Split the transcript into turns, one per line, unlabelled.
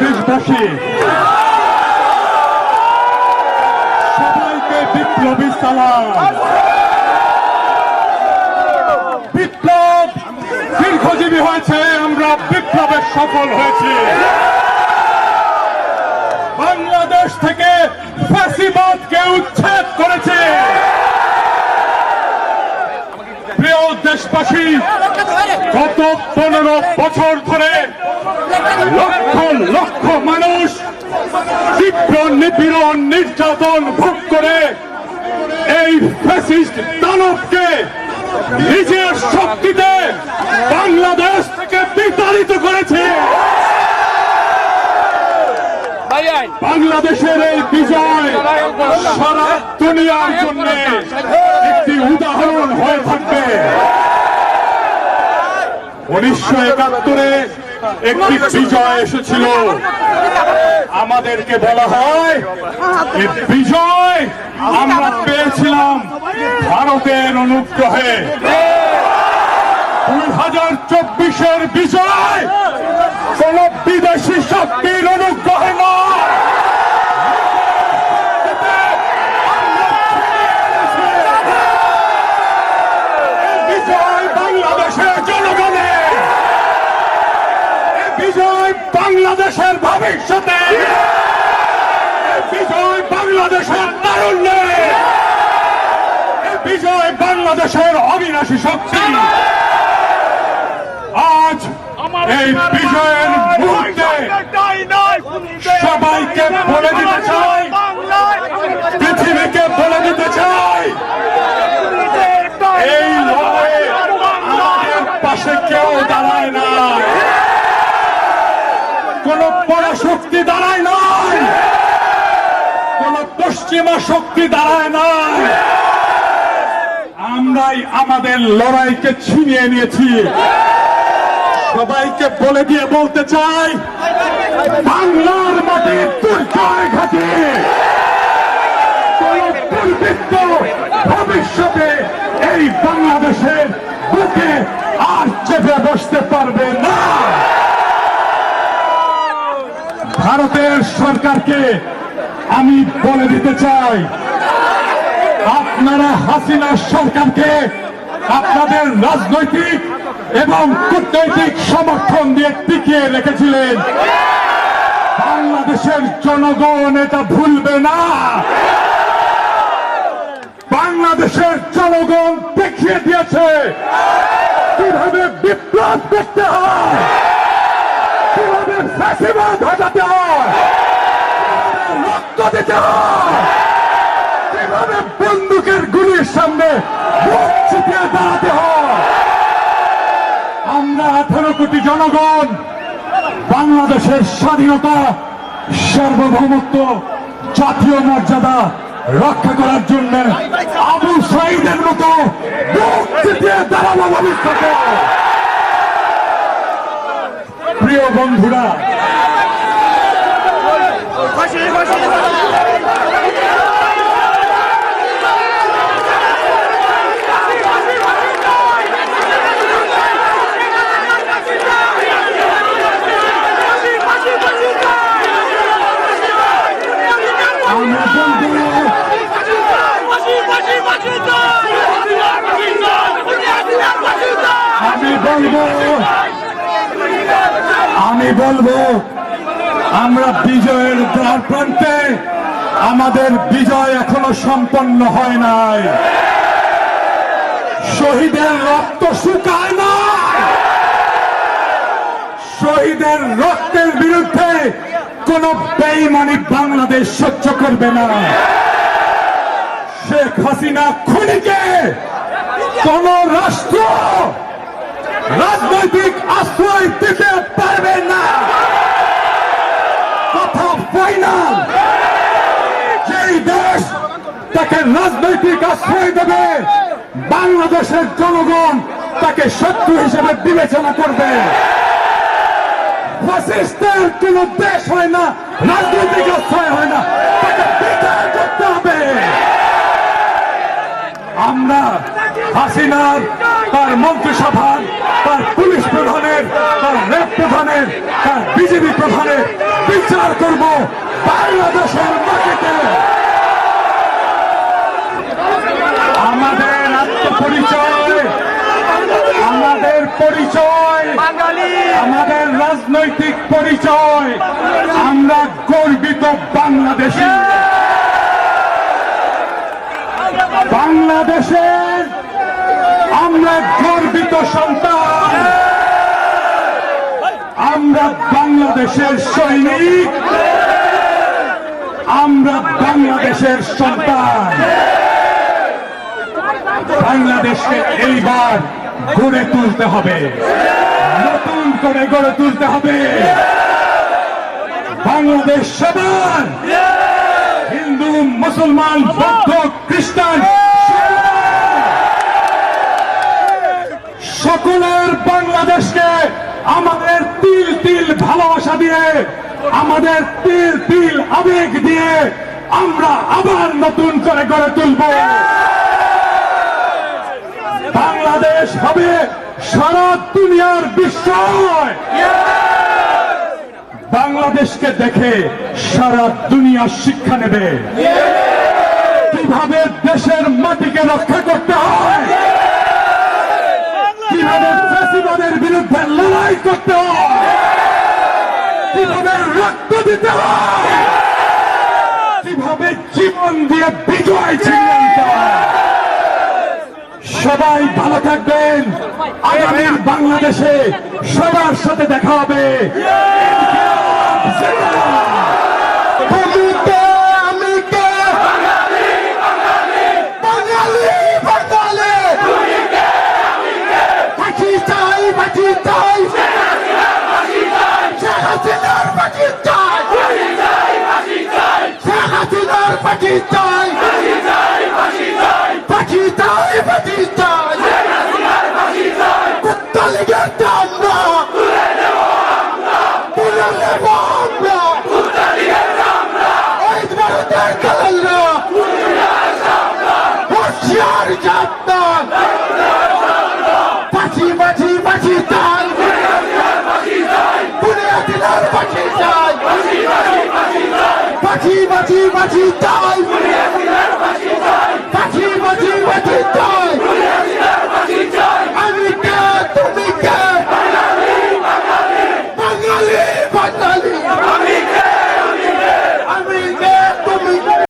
দেশবাসী, সবাইকে বিপ্লবী সালাম। বিপ্লব দীর্ঘজীবী হয়েছে, আমরা বিপ্লবে সফল হয়েছি। বাংলাদেশ থেকে ফ্যাসিবাদকে উচ্ছেদ করেছে। প্রিয় দেশবাসী, গত 15 বছর ধরে লক্ষ লক্ষ মানুষ তীব্র নিপীড়ন নির্যাতন ভোগ করে এই ফ্যাসিস্ট দানবকে নিজের শক্তিতে বাংলাদেশ থেকে বিতাড়িত করেছে। বাংলাদেশের এই বিজয় সারা দুনিয়ার জন্য একটি উদাহরণ হয়ে থাকবে। 1971-এ একটি বিজয় এসেছিল, আমাদেরকে বলা হয় এই বিজয় আমরা পেয়েছিলাম ভারতের অনুগ্রহে। 2024-এর বিজয় কোন বিদেশি শক্তির অনুগ্রহে নয়। বিজয় বাংলাদেশের জনগণের, বিজয় বাংলাদেশের ভবিষ্যতে, বিজয় বাংলাদেশের তারুণ্যে, বিজয় বাংলাদেশের অবিনাশী শক্তি। আজ এই বিজয়ের মুহূর্তে সবাইকে বলে দিতে চাই, পৃথিবীকে বলে দিতে চাই, এই লড়াইয়ে আমাদের পাশে কেউ দাঁড়ায় না, কোন পরাশক্তি দাঁড়ায় নাই, কোন পশ্চিমা শক্তি দাঁড়ায় নাই। আমরাই আমাদের লড়াইকে ছিনিয়ে নিয়েছি। সবাইকে বলে দিয়ে বলতে চাই, বাংলার মাটির দুর্জয় ঘাটে কোন দুর্বৃত্ত ভবিষ্যতে এই বাংলাদেশের বুকে আর চেপে বসতে পারবে না। ভারতের সরকারকে আমি বলে দিতে চাই, আপনারা হাসিনা সরকারকে আপনাদের রাজনৈতিক এবং কূটনৈতিক সমর্থন দিয়ে টিকিয়ে রেখেছিলেন। বাংলাদেশের জনগণ এটা ভুলবে না। বাংলাদেশের জনগণ দেখিয়ে দিয়েছে কিভাবে বিপ্লব করতে হয়, কিভাবে ফ্যাসিবাদ হটাতে হয়, রক্ত দিতে হয়, কিভাবে বন্দুকের গুলির সামনে মুখ চিপিয়ে দাঁড়াতে হয়। আমরা 18 কোটি জনগণ বাংলাদেশের স্বাধীনতা, সার্বভৌমত্ব, জাতীয় মর্যাদা রক্ষা করার জন্য আবু সাঈদের মতো মুখ চিপিয়ে দাঁড়াবো ভবিষ্যতে। প্রিয় বন্ধুরা, আমি বলবো আমরা বিজয়ের দ্বার প্রান্তে, আমাদের বিজয় এখনো সম্পন্ন হয় নাই। শহীদের রক্ত শুকায় না। শহীদের রক্তের বিরুদ্ধে কোন বেঈমানি বাংলাদেশ সহ্য করবে না। শেখ হাসিনা খুনিকে কোন রাষ্ট্র রাজনৈতিক আশ্রয় দিতে পারবে না। কথা ফাইনাল। যেই দেশ তাকে রাজনৈতিক আশ্রয় দেবে, বাংলাদেশের জনগণ তাকে শত্রু হিসেবে বিবেচনা করবে। ফ্যাসিস্টের কোন দেশ হয় না, রাজনৈতিক আশ্রয় হয় না, তাকে বিচার করতে হবে। আমরা হাসিনার, তার মন্ত্রিসভার, তার পুলিশ প্রধানের, তার র্যাব প্রধানের, তার বিজেপি প্রধানের বাংলাদেশের মাটিতে আমাদের আত্মপরিচয়, আমাদের পরিচয়, আমাদের রাজনৈতিক পরিচয়, আমরা গর্বিত বাংলাদেশী। বাংলাদেশের আমরা গর্বিত সন্তান, আমরা বাংলাদেশের সৈনিক, আমরা বাংলাদেশের সন্তান। বাংলাদেশকে এইবার গড়ে তুলতে হবে, নতুন করে গড়ে তুলতে হবে। বাংলাদেশ সবার, হিন্দু, মুসলমান, বৌদ্ধ, খ্রিস্টান সকলের বাংলাদেশকে আমাদের তিল তিল ভালোবাসা দিয়ে, আমাদের তিল তিল আবেগ দিয়ে আমরা আবার নতুন করে গড়ে তুলব। বাংলাদেশ হবে সারা দুনিয়ার বিস্ময়। বাংলাদেশকে দেখে সারা দুনিয়া শিক্ষা নেবে কিভাবে দেশের মাটিকে রক্ষা করতে হয়, কিভাবে ফ্যাসিবাদের বিরুদ্ধে লড়াই করতে হয়, কিভাবে রক্ত দিতে হয়, কিভাবে জীবন দিয়ে বিজয় ছিনিয়ে নিতে হয়। সবাই ভালো থাকবেন। আগামীর বাংলাদেশে সবার সাথে দেখা হবে।
বাঁচি চাই